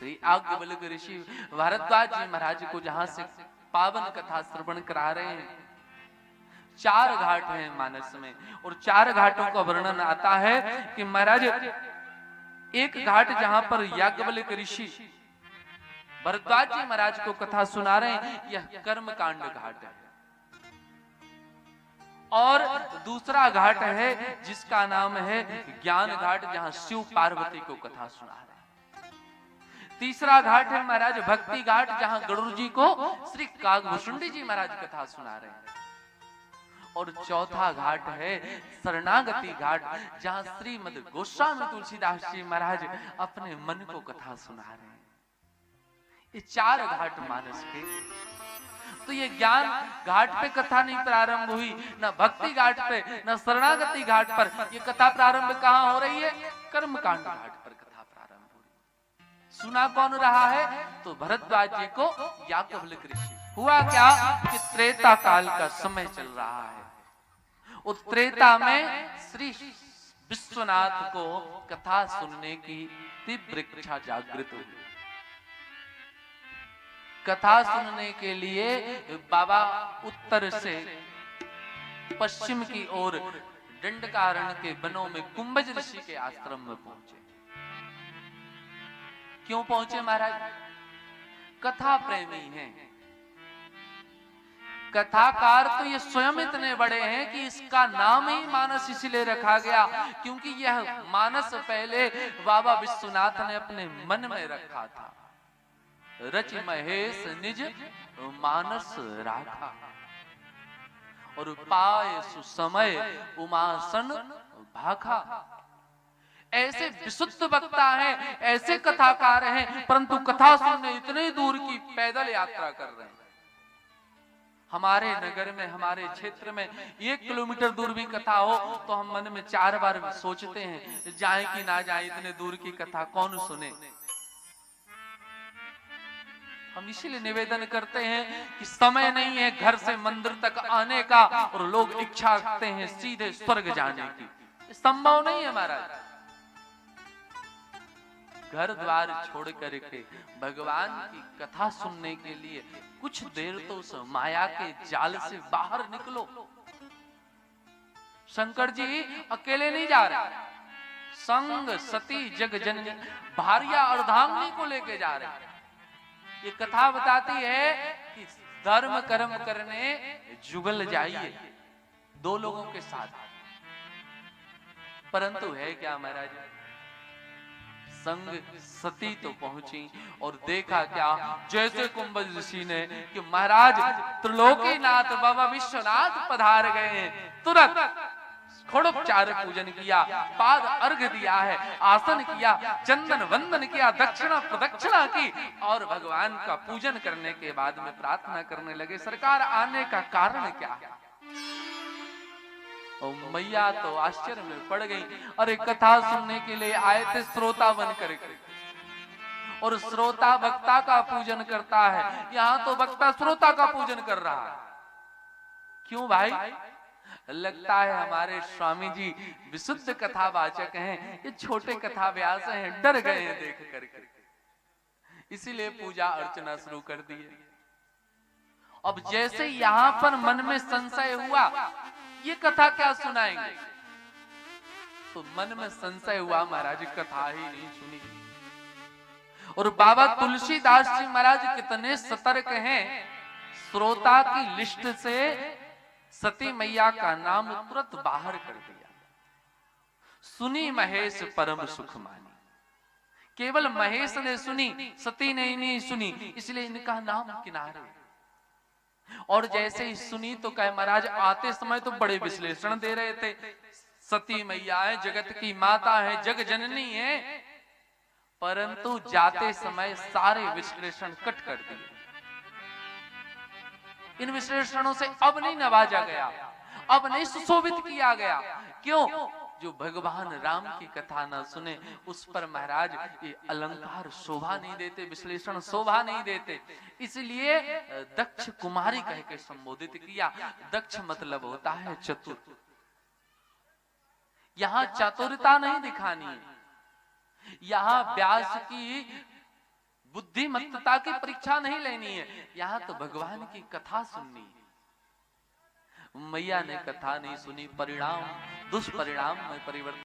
श्री याज्ञवल्क्य ऋषि भारद्वाज जी महाराज को जहां से पावन कथा श्रवण करा रहे हैं। 4 घाट हैं मानस में, और 4 घाटों का वर्णन आता है कि महाराज एक घाट जहां पर याज्ञवल्क्य ऋषि भरद्वाज जी महाराज को कथा सुना रहे हैं, यह कर्मकांड घाट है। और दूसरा घाट है जिसका नाम है ज्ञान घाट, जहां शिव पार्वती को कथा सुना रहे हैं। तीसरा घाट है महाराज भक्ति घाट, जहां गरुड़ जी को श्री कागभूषुंडी जी महाराज कथा सुना रहे हैं। और चौथा घाट है शरणागति घाट, जहां श्रीमद गोस्वामी तुलसीदास जी महाराज अपने मन को कथा सुना रहे हैं। ये 4 घाट मानस के। तो ये ज्ञान घाट पे कथा नहीं प्रारंभ हुई, ना भक्ति घाट पे, ना शरणागति घाट पर। ये कथा प्रारंभ कहाँ हो रही है? कर्मकांड घाट पर कथा प्रारंभ हो रही है। सुना कौन रहा है? तो भरद्वाज जी को याज्ञवल्क्य ऋषि। हुआ क्या कि त्रेता काल का समय चल रहा है। उस त्रेता में श्री विश्वनाथ को कथा सुनने की तीव्र इच्छा जागृत हुई। कथा सुनने के लिए बाबा उत्तर से पश्चिम की ओर दंडकारण्य के वनों में कुंभज ऋषि के आश्रम में पहुंचे। क्यों पहुंचे महाराज? कथा प्रेमी हैं। कथाकार तो ये स्वयं इतने बड़े हैं कि इसका नाम ही मानस इसलिए रखा गया क्योंकि यह मानस पहले बाबा विश्वनाथ ने अपने मन में रखा था। रच महेश निज मानस राखा, और पाए सुसमय उमासन भाखा। ऐसे विशुद्ध वक्ता हैं, ऐसे कथाकार हैं, परंतु कथा सुनने इतने दूर की पैदल यात्रा कर रहे हैं। हमारे नगर में, हमारे क्षेत्र में 1 किलोमीटर दूर भी कथा हो तो हम मन में 4 बार सोचते हैं जाए कि ना जाए, इतने दूर की कथा कौन सुने। हम इसीलिए निवेदन करते हैं कि समय नहीं है घर से मंदिर तक आने का, और लोग इच्छा रखते हैं सीधे स्वर्ग जाने की। संभव नहीं है महाराज। घर द्वार छोड़ करके भगवान की कथा सुनने के लिए कुछ देर तो उस माया के जाल से बाहर निकलो। शंकर जी अकेले नहीं जा रहे, संग सती जग जननी भार्या अर्धांगिनी को लेके जा रहे हैं। ये कथा बताती है कि धर्म कर्म करने जुगल जाइए 2 लोगों के साथ। परंतु है क्या महाराज? संग सती तो पहुंची और देखा क्या, जैसे कुंभज ऋषि ने कि महाराज त्रिलोकीनाथ बाबा विश्वनाथ पधार गए हैं, तुरंत खड़ोपचार पूजन किया, पाद अर्घ दिया है, आसन किया, चंदन वंदन किया, दक्षिणा प्रदक्षिणा की, और भगवान का पूजन करने के बाद में प्रार्थना करने लगे, सरकार आने का कारण क्या है? और मैया तो आश्चर्य में पड़ गई। अरे कथा सुनने के लिए आए थे श्रोता बन करके, और श्रोता वक्ता का पूजन करता है, यहाँ तो वक्ता श्रोता का पूजन कर रहा है। क्यों भाई? लगता है हमारे स्वामी जी विशुद्ध कथावाचक हैं, ये छोटे कथा व्यास हैं, डर गए हैं देख करके, इसीलिए पूजा अर्चना शुरू कर दी। अब जैसे यहां पर मन में संशय हुआ ये कथा क्या सुनाएंगे, तो मन में संशय हुआ, महाराज कथा ही नहीं सुनी। और बाबा तुलसीदास जी महाराज कितने सतर्क हैं, श्रोता की लिस्ट से सती मैया का नाम तुरंत बाहर कर दिया। सुनी महेश परम सुख मानी। केवल महेश ने सुनी, सती ने नहीं सुनी, इसलिए इनका नाम किनारे। और जैसे ही सुनी तो कहे महाराज आते समय तो बड़े विश्लेषण दे रहे थे, सती मैया है, जगत की माता है, जग जननी है, परंतु जाते समय सारे विश्लेषण कट कर दिए। इन विश्लेषणों से अब नहीं नवाजा गया, अब नहीं सुशोभित किया गया। क्यों? जो भगवान राम की कथा ना सुने उस पर महाराज ये अलंकार शोभा नहीं देते, विश्लेषण शोभा नहीं देते। इसलिए दक्ष कुमारी कह के संबोधित किया। दक्ष मतलब होता है चतुर। यहां चतुरता नहीं दिखानी है, यहां व्यास की बुद्धिमत्ता की परीक्षा नहीं लेनी है, यहाँ तो भगवान की कथा सुननी है। मैया ने कथा नहीं सुनी, परिणाम दुष्परिणाम में परिवर्तन